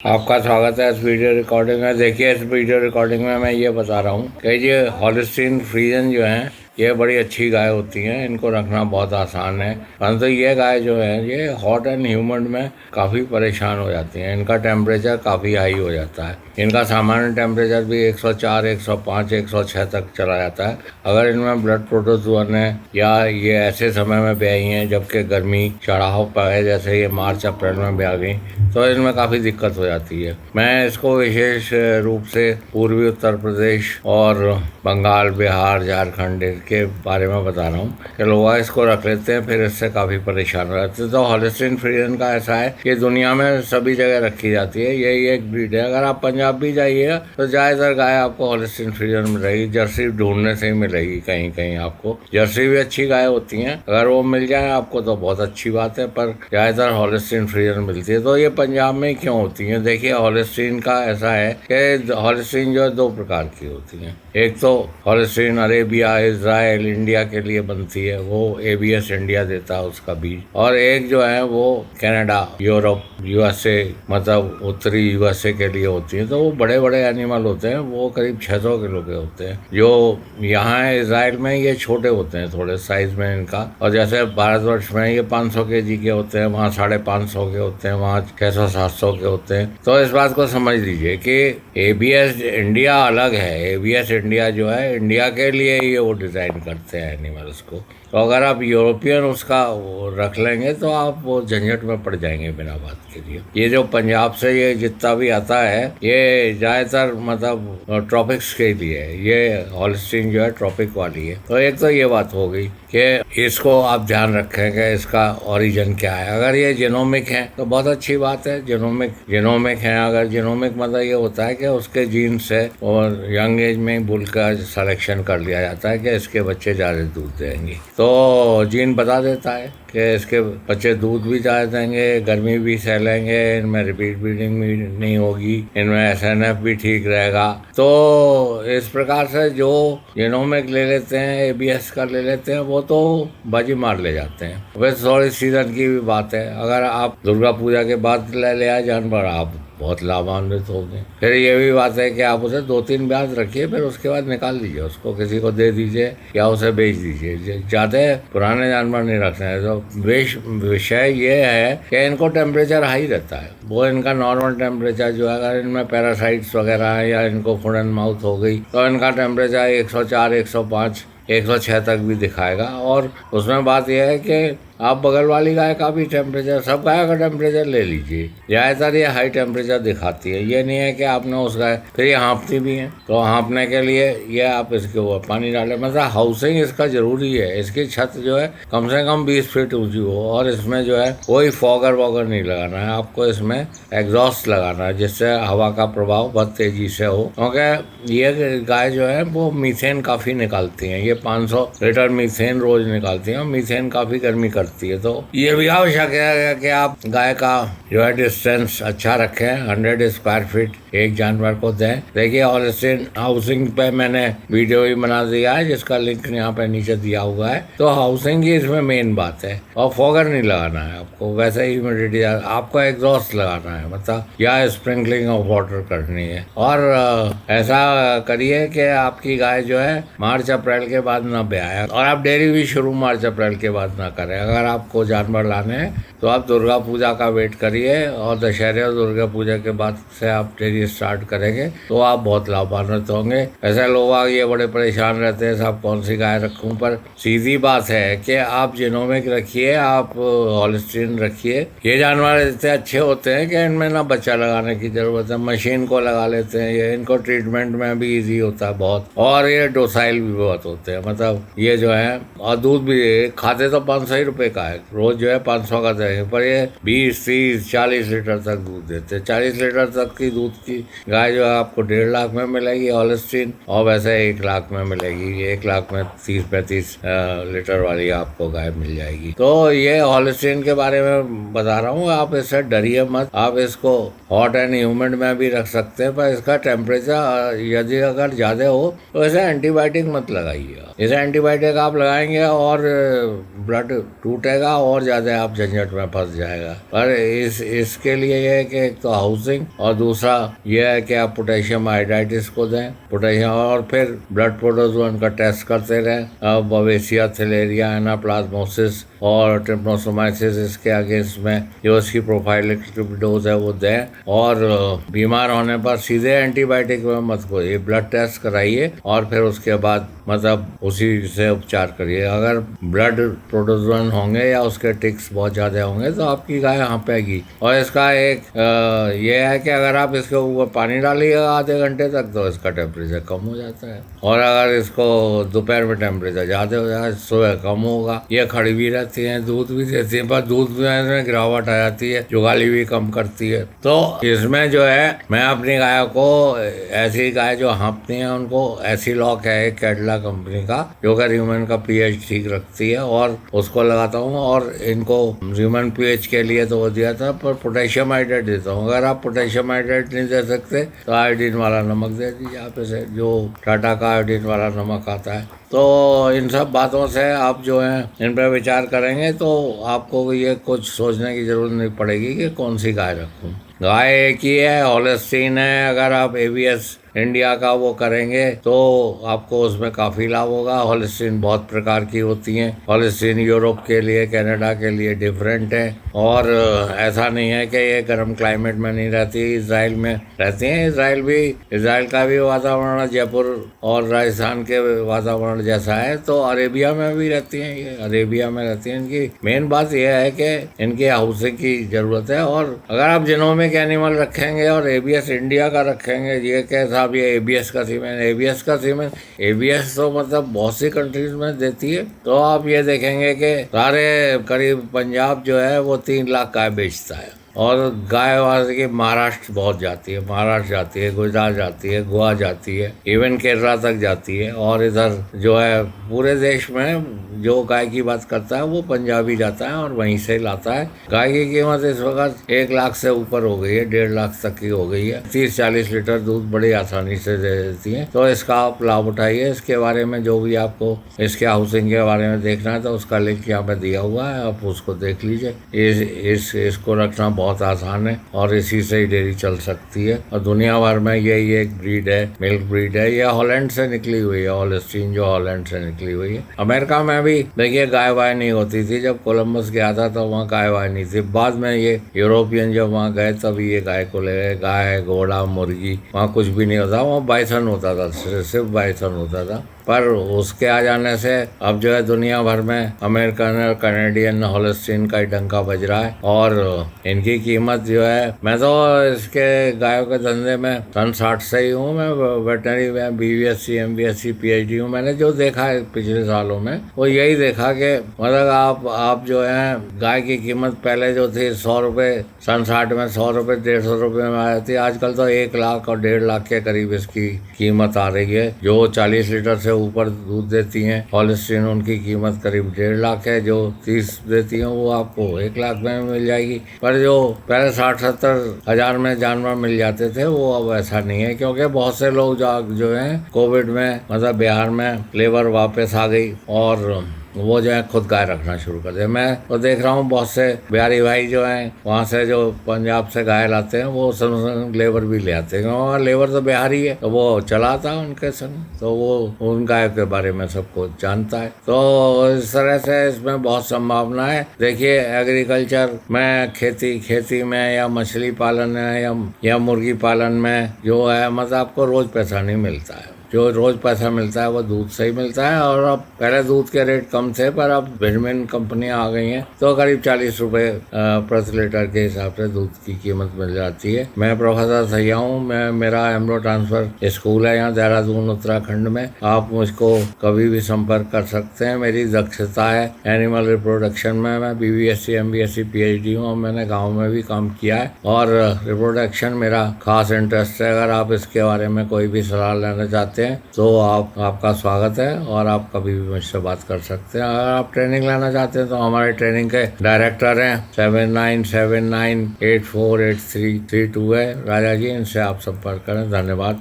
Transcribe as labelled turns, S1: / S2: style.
S1: आपका स्वागत है इस वीडियो रिकॉर्डिंग में। देखिए, इस वीडियो रिकॉर्डिंग में मैं ये बता रहा हूँ कि ये हॉलिस्टीन फ्रीजन जो हैं ये बड़ी अच्छी गाय होती हैं, इनको रखना बहुत आसान है। परंतु ये गाय जो है ये हॉट एंड ह्यूमिड में काफ़ी परेशान हो जाती हैं। इनका टेम्परेचर काफ़ी हाई हो जाता है। इनका सामान्य टेम्परेचर भी 104, 105, 106 तक चला जाता है। अगर इनमें ब्लड प्रोटोजोन है या ये ऐसे समय में ब्याही हैं जबकि गर्मी चढ़ाव पर है, जैसे ये मार्च अप्रैल में ब्याह गई, तो इनमें काफ़ी दिक्कत हो जाती है। मैं इसको विशेष रूप से पूर्वी उत्तर प्रदेश और बंगाल, बिहार, झारखंड के बारे में बता रहा हूँ कि लोग इसको रख लेते हैं, फिर इससे काफ़ी परेशान हो जाते हैं। तो हॉलिस्टीन फ्रीजन का ऐसा है कि दुनिया में सभी जगह रखी जाती है। यही एक ब्रीड है। अगर आप पंजाब भी जाइएगा तो ज़्यादातर गाय आपको हॉलिस्टीन फ्रीजन मिलेगी। जर्सी ढूंढने से ही मिलेगी, कहीं कहीं आपको जर्सी भी अच्छी गाय होती हैं। अगर वो मिल जाए आपको तो बहुत अच्छी बात है, पर ज़्यादातर हॉलिस्टीन फ्रीजन मिलती है। तो ये पंजाब में क्यों होती हैं? देखिए, हॉलिस्टीन का ऐसा है कि हॉलिस्टीन जो है दो प्रकार की होती हैं। एक तो हॉलिस्टीन अरेबिया, इजराइल, इंडिया के लिए बनती है, वो एबीएस इंडिया देता है उसका बीज। और एक जो है वो कनाडा, यूरोप, यूएसए, मतलब उत्तरी यूएसए के लिए होती है। तो वो बड़े बड़े एनिमल होते हैं, वो करीब 600 किलो के होते हैं। जो यहाँ है इजराइल में ये छोटे होते हैं थोड़े साइज में इनका। और जैसे भारतवर्ष में ये 500 केजी के होते हैं, वहाँ 550 के होते हैं, वहाँ 600-700 के होते हैं। तो इस बात को समझ लीजिए कि एबीएस इंडिया अलग है। एबीएस इंडिया जो है इंडिया के लिए ये वो डिज़ाइन करते हैं एनिमल्स को। तो अगर आप यूरोपियन उसका वो रख लेंगे तो आप वो झंझट में पड़ जाएंगे बिना बात के लिए। ये जो पंजाब से ये जितना भी आता है ये ज़्यादातर मतलब ट्रॉपिक्स के लिए है। ये हॉलिस्टीन जो है ट्रॉपिक वाली है। तो एक तो ये बात हो गई कि इसको आप ध्यान रखें कि इसका ओरिजिन क्या है। अगर ये जेनोमिक है तो बहुत अच्छी बात है। जेनोमिक है, अगर जेनोमिक मतलब ये होता है कि उसके जीन से और यंग एज में बुल का सिलेक्शन कर लिया जाता है कि इसके बच्चे ज़्यादा दूध देंगे। तो जीन बता देता है कि इसके बच्चे दूध भी ज़्यादा देंगे, गर्मी भी सह लेंगे, इनमें रिपीट ब्रीडिंग भी नहीं होगी, इनमें एसएनएफ भी ठीक रहेगा। तो इस प्रकार से जो जेनोमिक ले लेते हैं, एबीएस का ले लेते हैं, वो तो बाजी मार ले जाते हैं। वैसे थोड़ी सीजन की भी बात है। अगर आप दुर्गा पूजा के बाद ले आए जानवर, आप बहुत लाभान्वित होंगे। फिर ये भी बात है कि आप उसे 2-3 ब्याज रखिए, फिर उसके बाद निकाल दीजिए, उसको किसी को दे दीजिए या उसे बेच दीजिए। ज़्यादा पुराने जानवर नहीं रखते हैं। तो विषय ये है कि इनको टेम्परेचर हाई रहता है। वो इनका नॉर्मल टेम्परेचर जो है, अगर इनमें पैरासाइट्स वगैरह है या इनको फुट एंड माउथ हो गई तो इनका टेम्परेचर 104, 105, 106 तक भी दिखाएगा। और उसमें बात यह है कि आप बगल वाली गाय का भी टेम्परेचर, सब गाय का टेम्परेचर ले लीजिए। ज़्यादातर ये हाई टेम्परेचर दिखाती है। ये नहीं है कि आपने उस गाय, फिर ये हाँफती भी है, तो हाँफने के लिए ये आप इसके ऊपर पानी डालें। मतलब हाउसिंग इसका ज़रूरी है। इसकी छत जो है कम से कम 20 फीट ऊंची हो, और इसमें जो है कोई फॉगर वॉगर नहीं लगाना है आपको। इसमें एग्जॉस्ट लगाना है जिससे हवा का प्रभाव बहुत तेज़ी से हो, क्योंकि ये गाय जो है वो मीथेन काफ़ी निकालती हैं। ये 500 लीटर मीथेन रोज़ निकालती हैं, और मीथेन काफ़ी गर्मी करती है। तो ये भी आवश्यक है कि आप गाय का जो है डिस्टेंस अच्छा रखें। 100 स्क्वायर फीट एक जानवर को दें। देखिए, हॉलिस्टीन हाउसिंग पे मैंने वीडियो भी बना दिया है, जिसका लिंक यहाँ पे नीचे दिया हुआ है। तो हाउसिंग ही इसमें मेन बात है। और फॉगर नहीं लगाना है आपको, वैसे ही ह्यूमिडिटी आपको एग्जॉस्ट लगाना है, मतलब या स्प्रिंकलिंग ऑफ वाटर करनी है। और ऐसा करिए कि आपकी गाय जो है मार्च अप्रैल के बाद ना ब्याए, और आप डेयरी भी शुरू मार्च अप्रैल के बाद ना करें। अगर आपको जानवर लाने हैं तो आप दुर्गा पूजा का वेट करिए, और दशहरे और दुर्गा पूजा के बाद से आप डेयरी स्टार्ट करेंगे तो आप बहुत लाभान्वित होंगे। ऐसे लोग ये बड़े परेशान रहते हैं साहब कौन सी गाय रखूं, पर सीधी बात है कि आप जेनोमिक रखिए, आप हॉलिस्टीन रखिए। ये जानवर इतने अच्छे होते हैं कि इनमें ना बच्चा लगाने की जरूरत है, मशीन को लगा लेते हैं। ये इनको ट्रीटमेंट में भी ईजी होता है बहुत, और ये डोसाइल भी बहुत होते हैं। मतलब ये जो है, और दूध भी खाते तो 500 ही रुपये का है, रोज जो है 500 का देंगे, पर ये 20, 30, 40 लीटर तक दूध देते हैं। 40 लीटर तक की दूध की गाय जो है आपको 1.5 लाख में मिलेगी हॉलिस्टीन, और वैसे 1 लाख में मिलेगी। 1 लाख में 30-35 लीटर वाली आपको गाय मिल जाएगी। तो ये हॉलिस्टीन के बारे में बता रहा हूँ, आप इससे डरिए मत। आप इसको हॉट एंड ह्यूमिड में भी रख सकते हैं, पर इसका टेम्परेचर यदि अगर ज़्यादा हो तो इसे एंटीबायोटिक मत लगाइएगा। इसे एंटीबायोटिक आप लगाएंगे और ब्लड टूटेगा और ज़्यादा आप झंझट में उसमें फंस जाएगा। पर इसके लिए ये है कि एक तो हाउसिंग और दूसरा ये है कि आप पोटेशियम आयोडाइड इसको दें, पोटेशियम, और फिर ब्लड प्रोटोजोन का टेस्ट करते रहें। अब बवेसिया, थैलेरिया, एनाप्लाज्मोसिस और ट्रिप्नोसोमाइसिस इसके अगेंस्ट में जो उसकी प्रोफाइलेक्टिव डोज है वो दें। और बीमार होने पर सीधे एंटीबायोटिक में मत कोई, ब्लड टेस्ट कराइए और फिर उसके बाद मतलब उसी से उपचार करिए। अगर ब्लड प्रोटोजोन होंगे या उसके टिक्स बहुत ज़्यादा होंगे तो आपकी गाय हाँपेगी। और इसका एक ये है कि अगर आप इसके ऊपर पानी डालिएगा आधे घंटे तक तो इसका टेम्परेचर कम हो जाता है। और अगर इसको दोपहर में टेम्परेचर ज़्यादा हो जाए सुबह कम होगा। ये खड़ी भी रहती हैं, दूध भी देती हैं, पर दूध में गिरावट आ जाती है, जुगाली भी कम करती है। तो इसमें जो है मैं अपनी गाय को, ऐसी गाय जो हाँपती हैं उनको एसिलॉक है एक कैडला कंपनी का, जो कि ह्यूमन का पीएच ठीक रखती है, और उसको लगाता हूँ। और इनको ह्यूमन पीएच के लिए तो वो दिया था, पर पोटेशियम आयोडाइड देता हूँ। अगर आप पोटेशियम आयोडाइड नहीं दे सकते तो आयोडीन वाला नमक दे दीजिए आप इसे, जो टाटा का आयोडीन वाला नमक आता है। तो इन सब बातों से आप जो है इन पर विचार करेंगे तो आपको ये कुछ सोचने की जरूरत नहीं पड़ेगी कि कौन सी गाय रखूं। गाय एक ही है, हॉलिस्टीन है। अगर आप एबीएस इंडिया का वो करेंगे तो आपको उसमें काफ़ी लाभ होगा। हॉलिस्टीन बहुत प्रकार की होती हैं। हॉलिस्टीन यूरोप के लिए, कनाडा के लिए डिफरेंट है, और ऐसा नहीं है कि ये गर्म क्लाइमेट में नहीं रहती, इजराइल में रहती हैं। इजराइल का भी वातावरण जयपुर और राजस्थान के वातावरण जैसा है, तो अरेबिया में भी रहती हैं। ये अरेबिया में रहती हैं। इनकी मेन बात यह है कि इनकी हाउसिंग की ज़रूरत है। और अगर आप जिनोमिक एनिमल रखेंगे और एबीएस इंडिया का रखेंगे, ये कैसा ये एबीएस का सीमेंट, एबीएस तो मतलब बहुत सी कंट्रीज में देती है। तो आप ये देखेंगे कि सारे करीब पंजाब जो है वो 3 लाख गाय बेचता है। और गाय वाले की महाराष्ट्र बहुत जाती है, महाराष्ट्र जाती है, गुजरात जाती है, गोवा जाती है, इवन केरला तक जाती है। और इधर जो है पूरे देश में जो गाय की बात करता है वो पंजाबी जाता है और वहीं से लाता है। गाय की कीमत इस वक्त 1 लाख से ऊपर हो गई है, 1.5 लाख तक की हो गई है। 30-40 लीटर दूध बड़ी आसानी से दे देती है। तो इसका आप लाभ उठाइए। इसके बारे में जो भी आपको इसके हाउसिंग के बारे में देखना है तो उसका लिंक यहाँ पे दिया हुआ है, आप उसको देख लीजिए। इसको रखना बहुत आसान है और इसी से ही डेयरी चल सकती है। और दुनिया भर में यही एक ब्रीड है, मिल्क ब्रीड है। ये हॉलैंड से निकली हुई है, हॉलिस्टीन जो हॉलैंड से निकली हुई है। अमेरिका में भी देखिए गाय वाय नहीं होती थी। जब कोलंबस गया था तो वहाँ गाय वाय नहीं थी। बाद में ये यूरोपियन जब वहाँ गए तभी ये गाय को ले गए। गाय, घोड़ा, मुर्गी, वहाँ कुछ भी नहीं होता। वहाँ बाइसन होता था, सिर्फ बाइसन होता था। पर उसके आ जाने से अब जो है दुनिया भर में अमेरिकन और कैनेडियन हॉलिस्टीन का ही डंका बज रहा है। और इनकी कीमत जो है, मैं तो इसके गायों के धंधे में सन 60 से ही हूँ। मैं वेटनरी में BVSC, MVSC, PhD हूँ। मैंने जो देखा है पिछले सालों में वो यही देखा कि मतलब आप जो है गाय की कीमत पहले जो थी 100 रुपये, सन 60 में 100 रुपये, 150 रुपये में आ जाती है। आजकल तो 1 लाख और 1.5 लाख के करीब इसकी कीमत आ रही है। जो 40 लीटर से ऊपर दूध देती हैं हॉलिस्टीन, उनकी कीमत करीब 1.5 लाख है। जो 30 देती हैं वो आपको 1 लाख में मिल जाएगी। पर जो पहले 60-70 हजार में जानवर मिल जाते थे वो अब ऐसा नहीं है, क्योंकि बहुत से लोग जो हैं कोविड में मतलब बिहार में लेबर वापस आ गई और वो जो है खुद गाय रखना शुरू कर दे। मैं तो देख रहा हूँ बहुत से बिहारी भाई जो हैं वहाँ से जो पंजाब से गाय लाते हैं वो संग लेबर भी ले आते हैं। वहाँ लेबर तो बिहारी है तो वो चलाता है उनके संग, तो वो उन गाय के बारे में सबको जानता है। तो इस तरह से इसमें बहुत संभावना है। देखिए एग्रीकल्चर में, खेती में या मछली पालन में या मुर्गी पालन में जो है मतलब आपको रोज पैसा नहीं मिलता है। जो रोज पैसा मिलता है वो दूध से ही मिलता है। और अब पहले दूध के रेट कम थे, पर अब भिन्न कंपनियां आ गई हैं तो करीब 40 रुपए प्रति लीटर के हिसाब से दूध की कीमत मिल जाती है। मैं प्रोफेसर सैया हूँ। मेरा एम्ब्रो ट्रांसफर स्कूल है यहाँ देहरादून उत्तराखंड में। आप मुझको कभी भी संपर्क कर सकते हैं। मेरी दक्षता है एनिमल रिप्रोडक्शन में। मैं BVSC, MVSC, PhD हूँ और मैंने गाँव में भी काम किया है। और रिप्रोडक्शन मेरा खास इंटरेस्ट है। अगर आप इसके बारे में कोई भी सलाह लेना चाहते हैं तो आपका स्वागत है और आप कभी भी मुझसे बात कर सकते हैं। अगर आप ट्रेनिंग लेना चाहते हैं तो हमारे ट्रेनिंग के डायरेक्टर हैं 7979848332 है राजा जी, इनसे आप संपर्क करें। धन्यवाद।